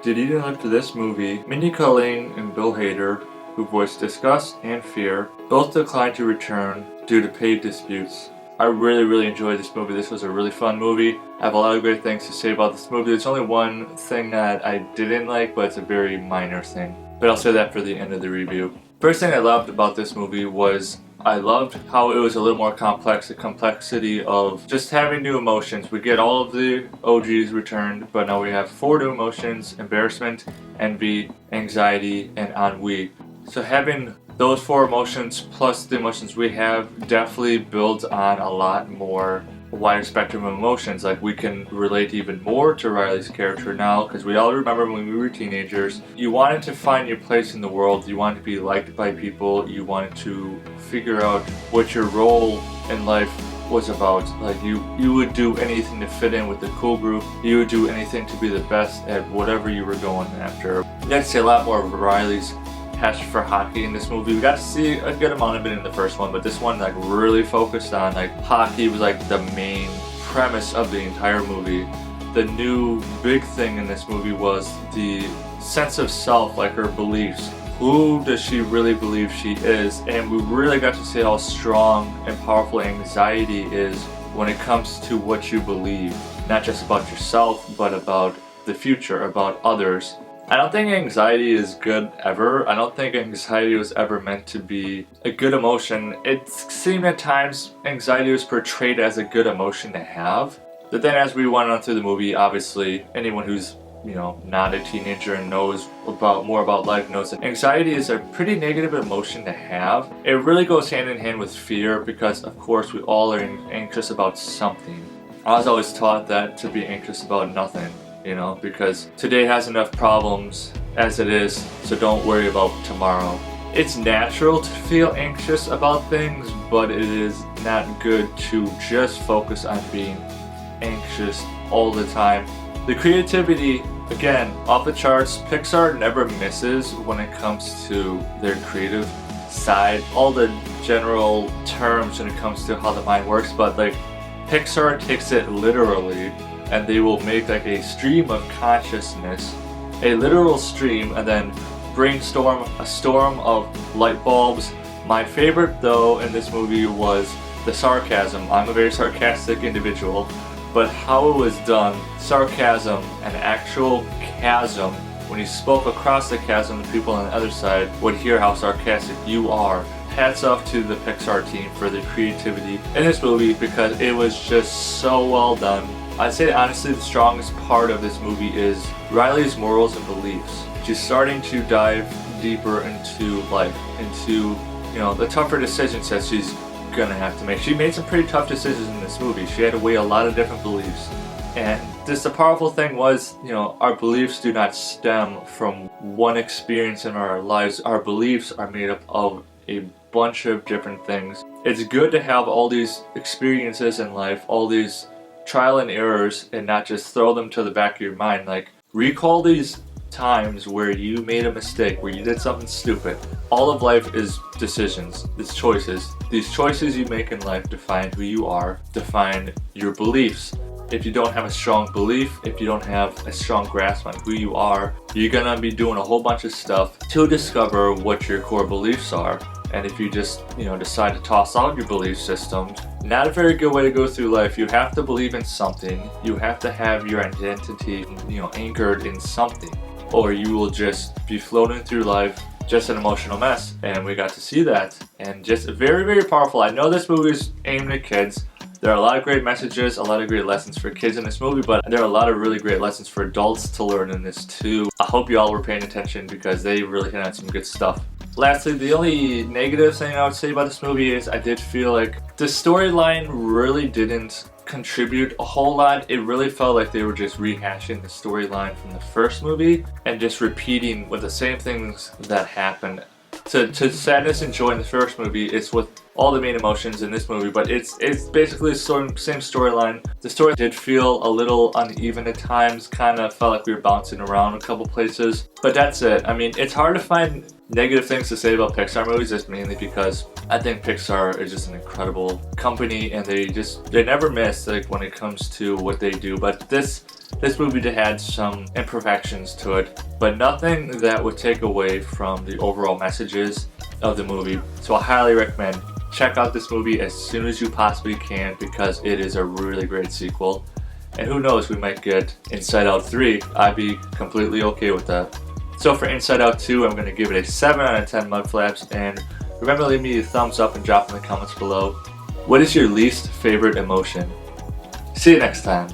did even look to this movie, Mindy Kaling and Bill Hader, who voiced disgust and fear, both declined to return due to pay disputes. I really enjoyed this movie. This was a really fun movie. I have a lot of great things to say about this movie. There's only one thing that I didn't like, but it's a very minor thing. But I'll say that for the end of the review. First thing I loved about this movie was I loved how it was a little more complex, the complexity of just having new emotions. We get all of the OGs returned, but now we have 4 new emotions: embarrassment, envy, anxiety, and ennui. So having those 4 emotions plus the emotions we have definitely builds on a lot more wider spectrum of emotions. Like, we can relate even more to Riley's character now, because we all remember when we were teenagers, you wanted to find your place in the world, you wanted to be liked by people, you wanted to figure out what your role in life was about. Like, you would do anything to fit in with the cool group, you would do anything to be the best at whatever you were going after. You got to see a lot more of Riley's passion for hockey in this movie. We got to see a good amount of it in the first one, but this one like really focused on like hockey was like the main premise of the entire movie. The new big thing in this movie was the sense of self, like her beliefs. Who does she really believe she is? And we really got to see how strong and powerful anxiety is when it comes to what you believe. Not just about yourself, but about the future, about others. I don't think anxiety is good ever. I don't think anxiety was ever meant to be a good emotion. It seemed at times anxiety was portrayed as a good emotion to have. But then as we went on through the movie, obviously anyone who's, not a teenager and knows more about life knows that anxiety is a pretty negative emotion to have. It really goes hand in hand with fear, because of course we all are anxious about something. I was always taught that to be anxious about nothing. Because today has enough problems as it is, so don't worry about tomorrow. It's natural to feel anxious about things, but it is not good to just focus on being anxious all the time. The creativity, again, off the charts. Pixar never misses when it comes to their creative side. All the general terms when it comes to how the mind works, but like Pixar takes it literally. And they will make like a stream of consciousness, a literal stream, and then brainstorm a storm of light bulbs. My favorite though in this movie was the sarcasm. I'm a very sarcastic individual, but how it was done, sarcasm, an actual chasm. When you spoke across the chasm, the people on the other side would hear how sarcastic you are. Hats off to the Pixar team for the creativity in this movie, because it was just so well done. I'd say honestly the strongest part of this movie is Riley's morals and beliefs. She's starting to dive deeper into life, into the tougher decisions that she's gonna have to make. She made some pretty tough decisions in this movie. She had to weigh a lot of different beliefs. And the powerful thing was, our beliefs do not stem from one experience in our lives. Our beliefs are made up of a bunch of different things. It's good to have all these experiences in life, all these trial and errors, and not just throw them to the back of your mind. Like, recall these times where you made a mistake, where you did something stupid. All of life is decisions, it's choices. These choices you make in life define who you are, define your beliefs. If you don't have a strong belief, if you don't have a strong grasp on who you are, you're gonna be doing a whole bunch of stuff to discover what your core beliefs are. And if you just, decide to toss out your belief systems, not a very good way to go through life. You have to believe in something. You have to have your identity, anchored in something, or you will just be floating through life just an emotional mess. And we got to see that, and just very, very powerful. I know this movie is aimed at kids. There are a lot of great messages, a lot of great lessons for kids in this movie, but there are a lot of really great lessons for adults to learn in this too. I hope you all were paying attention, because they really hit on some good stuff. Lastly, the only negative thing I would say about this movie is I did feel like the storyline really didn't contribute a whole lot. It really felt like they were just rehashing the storyline from the first movie and just repeating with the same things that happened. To sadness and joy in the first movie, it's with all the main emotions in this movie, but it's basically the same storyline. The story did feel a little uneven at times, kind of felt like we were bouncing around a couple places, but that's it. I mean, it's hard to find negative things to say about Pixar movies, just mainly because I think Pixar is just an incredible company, and they never miss like when it comes to what they do. But this This movie had some imperfections to it, but nothing that would take away from the overall messages of the movie. So I highly recommend check out this movie as soon as you possibly can because it is a really great sequel. And who knows, we might get Inside Out 3. I'd be completely okay with that. So for Inside Out 2, I'm going to give it a 7 out of 10 Mudflaps, and remember to leave me a thumbs up and drop in the comments below. What is your least favorite emotion? See you next time.